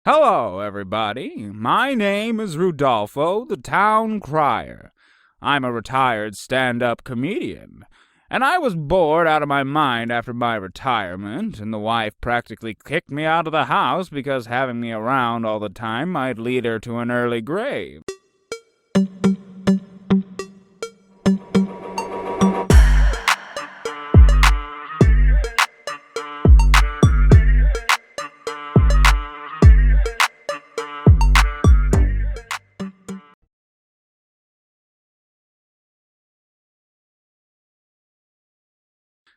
Hello, everybody. My name is Rudolpho, the town crier. I'm a retired stand-up comedian, and I was bored out of my mind after my retirement, and the wife practically kicked me out of the house because having me around all the time might lead her to an early grave.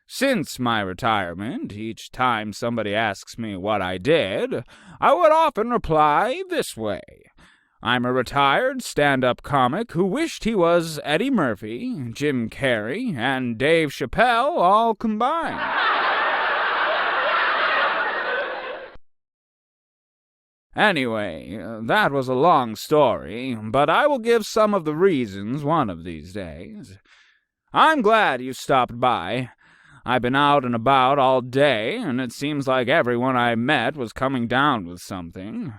Since my retirement, each time somebody asks me what I did, I would often reply this way. I'm a retired stand-up comic who wished he was Eddie Murphy, Jim Carrey, and Dave Chappelle all combined. Anyway, that was a long story, but I will give some of the reasons one of these days. I'm glad you stopped by. I've been out and about all day, and it seems like everyone I met was coming down with something.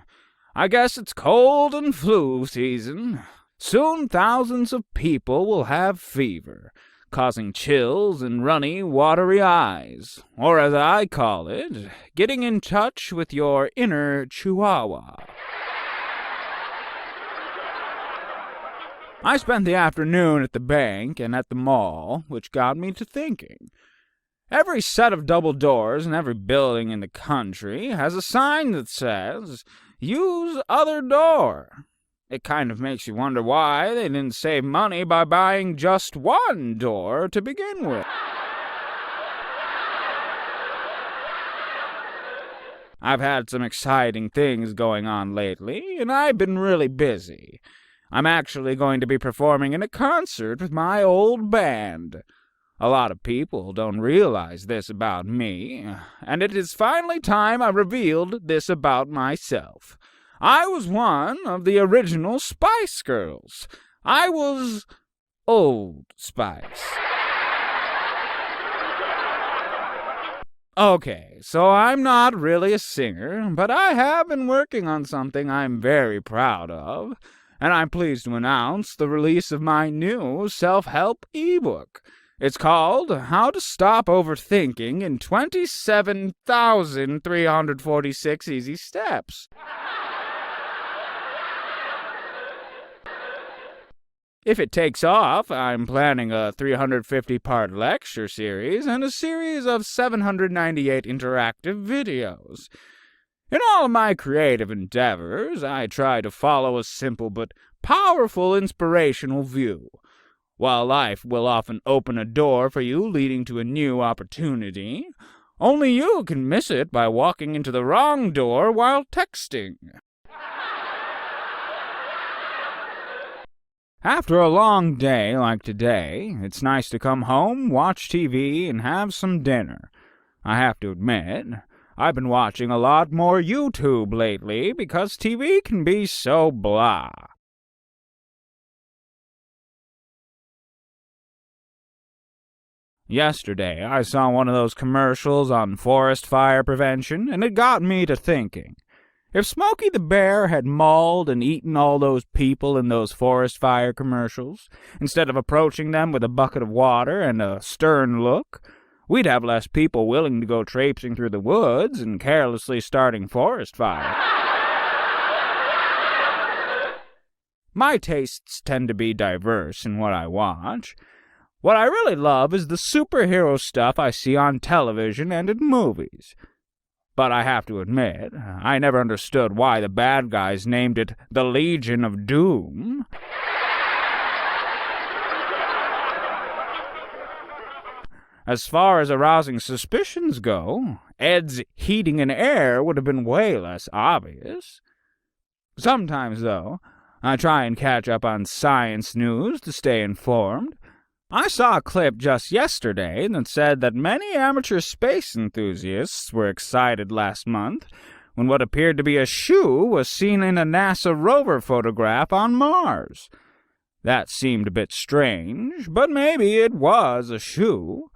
I guess it's cold and flu season. Soon thousands of people will have fever, causing chills and runny, watery eyes, or as I call it, getting in touch with your inner chihuahua. I spent the afternoon at the bank and at the mall, which got me to thinking. Every set of double doors in every building in the country has a sign that says, "Use other door." It kind of makes you wonder why they didn't save money by buying just one door to begin with. I've had some exciting things going on lately, and I've been really busy. I'm actually going to be performing in a concert with my old band. A lot of people don't realize this about me, and it is finally time I revealed this about myself. I was one of the original Spice Girls. I was Old Spice. Okay, so I'm not really a singer, but I have been working on something I'm very proud of, and I'm pleased to announce the release of my new self-help ebook. It's called How to Stop Overthinking in 27,346 Easy Steps. If it takes off, I'm planning a 350-part lecture series and a series of 798 interactive videos. In all of my creative endeavors, I try to follow a simple but powerful inspirational view. While life will often open a door for you leading to a new opportunity, only you can miss it by walking into the wrong door while texting. After a long day like today, it's nice to come home, watch TV, and have some dinner. I have to admit, I've been watching a lot more YouTube lately because TV can be so blah. Yesterday, I saw one of those commercials on forest fire prevention, and it got me to thinking. If Smokey the Bear had mauled and eaten all those people in those forest fire commercials, instead of approaching them with a bucket of water and a stern look, we'd have less people willing to go traipsing through the woods and carelessly starting forest fires. My tastes tend to be diverse in what I watch. What I really love is the superhero stuff I see on television and in movies. But I have to admit, I never understood why the bad guys named it the Legion of Doom. As far as arousing suspicions go, Ed's heating and air would have been way less obvious. Sometimes, though, I try and catch up on science news to stay informed. I saw a clip just yesterday that said that many amateur space enthusiasts were excited last month when what appeared to be a shoe was seen in a NASA rover photograph on Mars. That seemed a bit strange, but maybe it was a shoe.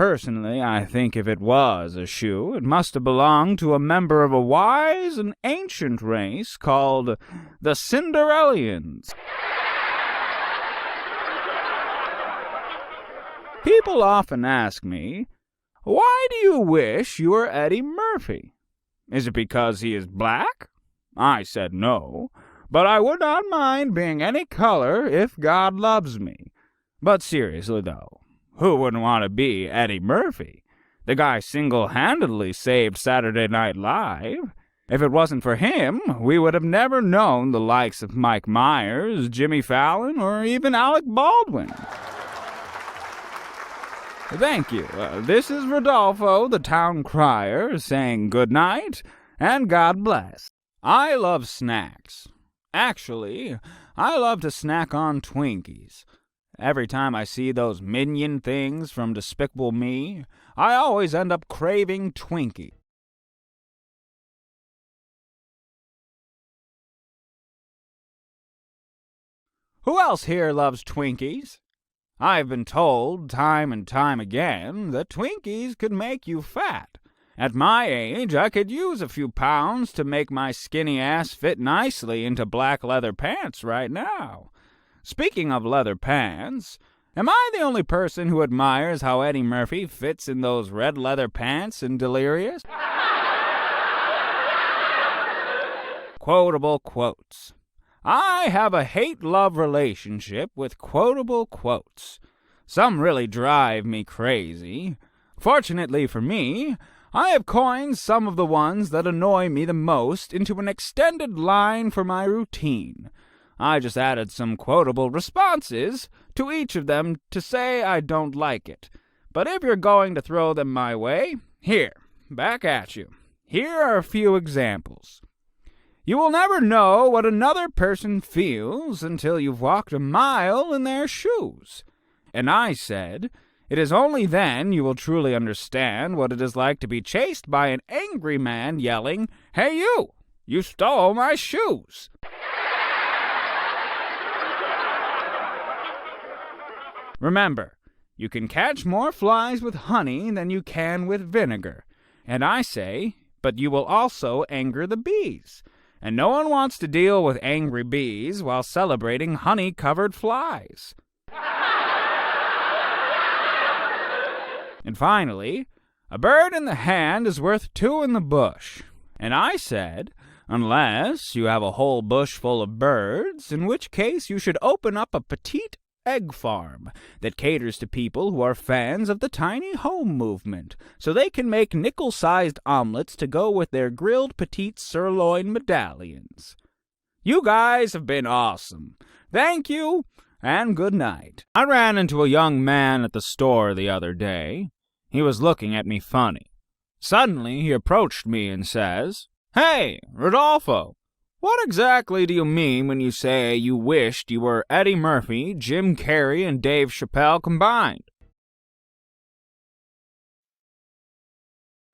Personally, I think if it was a shoe, it must have belonged to a member of a wise and ancient race called the Cinderellians. People often ask me, why do you wish you were Eddie Murphy? Is it because he is black? I said no, but I would not mind being any color if God loves me. But seriously, though, who wouldn't want to be Eddie Murphy? The guy single-handedly saved Saturday Night Live. If it wasn't for him, we would have never known the likes of Mike Myers, Jimmy Fallon, or even Alec Baldwin. Thank you. This is Rudolpho, the town crier, saying good night and God bless. I love snacks. Actually, I love to snack on Twinkies. Every time I see those minion things from Despicable Me, I always end up craving Twinkie. Who else here loves Twinkies? I've been told time and time again that Twinkies could make you fat. At my age, I could use a few pounds to make my skinny ass fit nicely into black leather pants right now. Speaking of leather pants, am I the only person who admires how Eddie Murphy fits in those red leather pants in Delirious? Quotable quotes. I have a hate-love relationship with quotable quotes. Some really drive me crazy. Fortunately for me, I have coined some of the ones that annoy me the most into an extended line for my routine. I just added some quotable responses to each of them to say I don't like it. But if you're going to throw them my way, here, back at you. Here are a few examples. You will never know what another person feels until you've walked a mile in their shoes. And I said, it is only then you will truly understand what it is like to be chased by an angry man yelling, "Hey you! You stole my shoes!" Remember, you can catch more flies with honey than you can with vinegar. And I say, but you will also anger the bees. And no one wants to deal with angry bees while celebrating honey-covered flies. And finally, a bird in the hand is worth two in the bush. And I said, unless you have a whole bush full of birds, in which case you should open up a petite egg farm that caters to people who are fans of the tiny home movement, so they can make nickel-sized omelets to go with their grilled petite sirloin medallions. You guys have been awesome. Thank you, and good night. I ran into a young man at the store the other day. He was looking at me funny. Suddenly he approached me and says, "Hey, Rudolpho, what exactly do you mean when you say you wished you were Eddie Murphy, Jim Carrey, and Dave Chappelle combined?"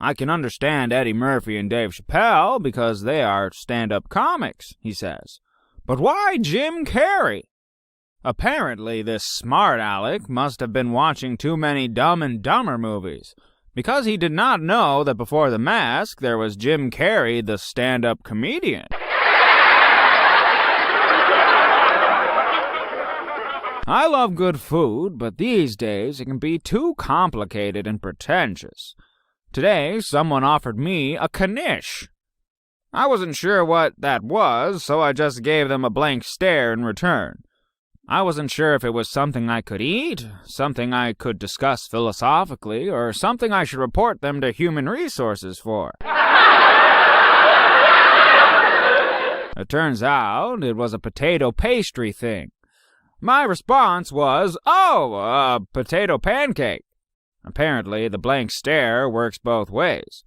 "I can understand Eddie Murphy and Dave Chappelle because they are stand-up comics," he says. "But why Jim Carrey?" Apparently this smart aleck must have been watching too many Dumb and Dumber movies, because he did not know that before The Mask there was Jim Carrey, the stand-up comedian. I love good food, but these days it can be too complicated and pretentious. Today, someone offered me a knish. I wasn't sure what that was, so I just gave them a blank stare in return. I wasn't sure if it was something I could eat, something I could discuss philosophically, or something I should report them to Human Resources for. It turns out it was a potato pastry thing. My response was, a potato pancake. Apparently, the blank stare works both ways.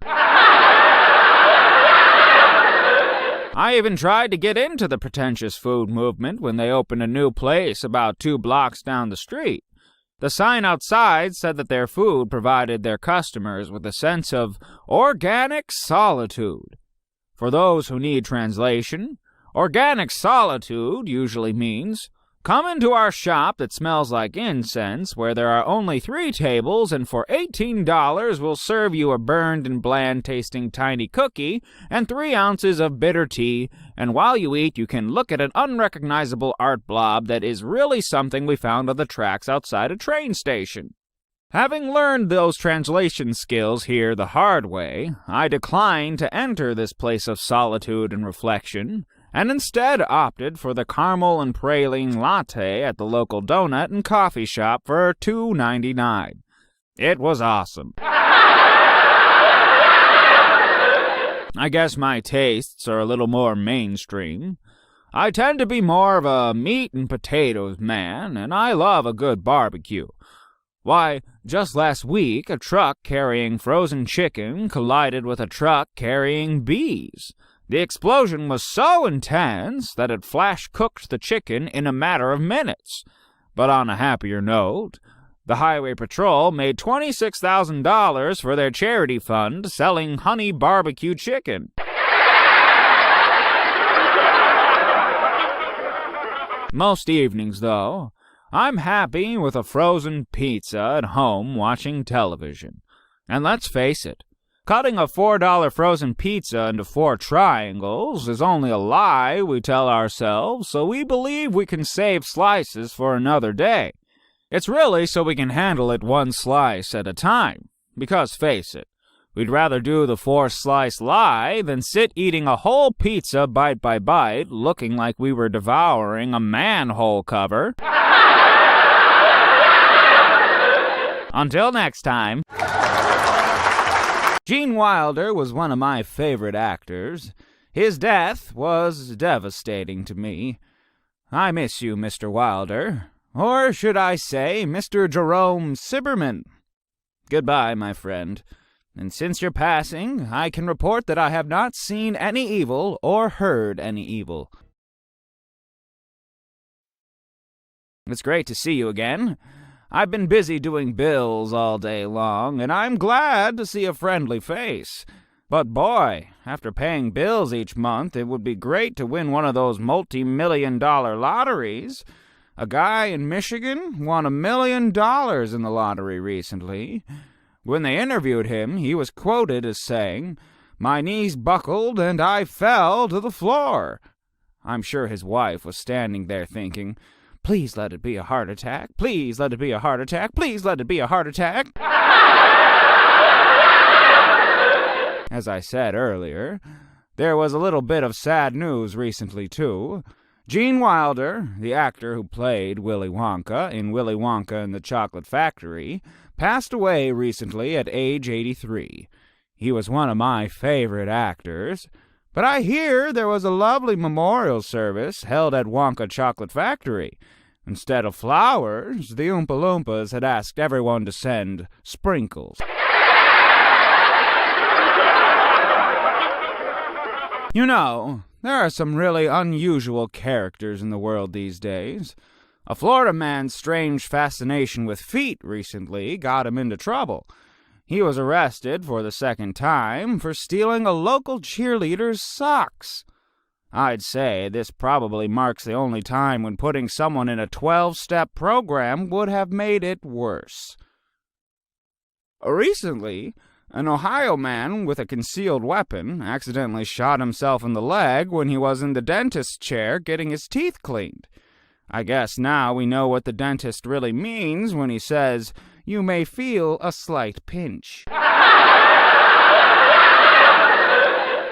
I even tried to get into the pretentious food movement when they opened a new place about 2 blocks down the street. The sign outside said that their food provided their customers with a sense of organic solitude. For those who need translation, organic solitude usually means Come into our shop that smells like incense, where there are only 3 tables, and for $18 we'll serve you a burned and bland-tasting tiny cookie and 3 ounces of bitter tea, and while you eat you can look at an unrecognizable art blob that is really something we found on the tracks outside a train station. Having learned those translation skills here the hard way, I declined to enter this place of solitude and reflection, and instead opted for the caramel and praline latte at the local donut and coffee shop for $2.99. It was awesome. I guess my tastes are a little more mainstream. I tend to be more of a meat and potatoes man, and I love a good barbecue. Why, just last week, a truck carrying frozen chicken collided with a truck carrying bees. The explosion was so intense that it flash-cooked the chicken in a matter of minutes. But on a happier note, the Highway Patrol made $26,000 for their charity fund selling honey barbecue chicken. Most evenings, though, I'm happy with a frozen pizza at home watching television. And let's face it, cutting a $4 frozen pizza into 4 triangles is only a lie we tell ourselves, so we believe we can save slices for another day. It's really so we can handle it 1 slice at a time, because face it, we'd rather do the 4-slice lie than sit eating a whole pizza bite by bite, looking like we were devouring a manhole cover. Until next time. Gene Wilder was one of my favorite actors. His death was devastating to me. I miss you, Mr. Wilder. Or should I say, Mr. Jerome Sibberman. Goodbye, my friend. And since your passing, I can report that I have not seen any evil or heard any evil. It's great to see you again. I've been busy doing bills all day long, and I'm glad to see a friendly face. But boy, after paying bills each month, it would be great to win one of those multi-million-dollar lotteries. A guy in Michigan won $1 million in the lottery recently. When they interviewed him, he was quoted as saying, "My knees buckled and I fell to the floor." I'm sure his wife was standing there thinking, "Please let it be a heart attack. Please let it be a heart attack. Please let it be a heart attack." As I said earlier, there was a little bit of sad news recently, too. Gene Wilder, the actor who played Willy Wonka in Willy Wonka and the Chocolate Factory, passed away recently at age 83. He was one of my favorite actors. But I hear there was a lovely memorial service held at Wonka Chocolate Factory. Instead of flowers, the Oompa Loompas had asked everyone to send sprinkles. You know, there are some really unusual characters in the world these days. A Florida man's strange fascination with feet recently got him into trouble. He was arrested for the 2nd time for stealing a local cheerleader's socks. I'd say this probably marks the only time when putting someone in a 12-step program would have made it worse. Recently, an Ohio man with a concealed weapon accidentally shot himself in the leg when he was in the dentist's chair getting his teeth cleaned. I guess now we know what the dentist really means when he says, "You may feel a slight pinch."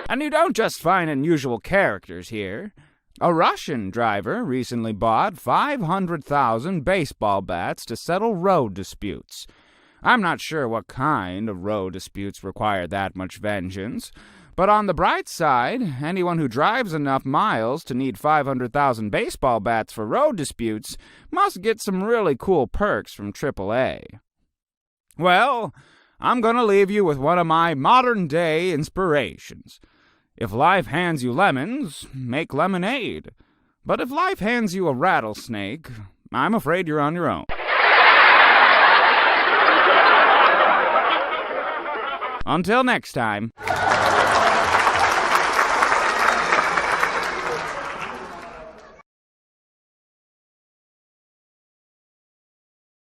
And you don't just find unusual characters here. A Russian driver recently bought 500,000 baseball bats to settle road disputes. I'm not sure what kind of road disputes require that much vengeance, but on the bright side, anyone who drives enough miles to need 500,000 baseball bats for road disputes must get some really cool perks from AAA. Well, I'm going to leave you with one of my modern-day inspirations. If life hands you lemons, make lemonade. But if life hands you a rattlesnake, I'm afraid you're on your own. Until next time.